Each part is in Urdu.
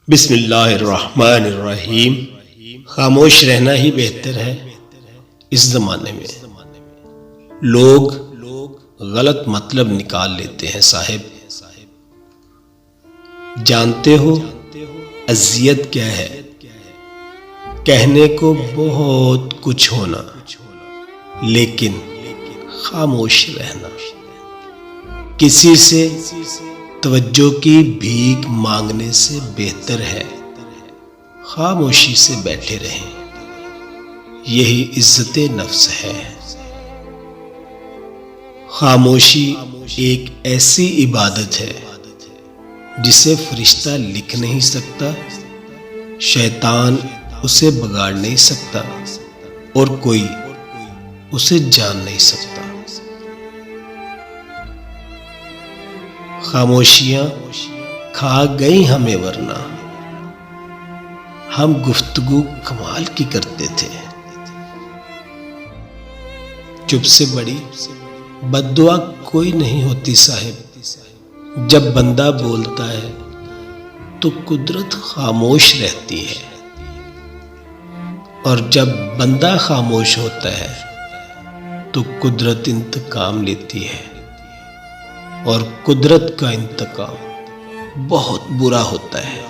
بسم اللہ الرحمن الرحیم۔ خاموش رہنا ہی بہتر ہے۔ اس زمانے میں لوگ غلط مطلب نکال لیتے ہیں صاحب۔ جانتے ہو اذیت کیا ہے؟ کہنے کو بہت کچھ ہونا لیکن خاموش رہنا۔ کسی سے توجہ کی بھیک مانگنے سے بہتر ہے خاموشی سے بیٹھے رہیں۔ یہی عزت نفس ہے۔ خاموشی ایک ایسی عبادت ہے جسے فرشتہ لکھ نہیں سکتا، شیطان اسے بگاڑ نہیں سکتا اور کوئی اسے جان نہیں سکتا۔ خاموشیاں کھا گئی ہمیں ورنہ ہم گفتگو کمال کی کرتے تھے۔ چپ سے بڑی بد دعا کوئی نہیں ہوتی صاحب۔ جب بندہ بولتا ہے تو قدرت خاموش رہتی ہے، اور جب بندہ خاموش ہوتا ہے تو قدرت انتقام لیتی ہے، اور قدرت کا انتقام بہت برا ہوتا ہے،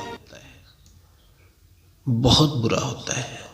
بہت برا ہوتا ہے۔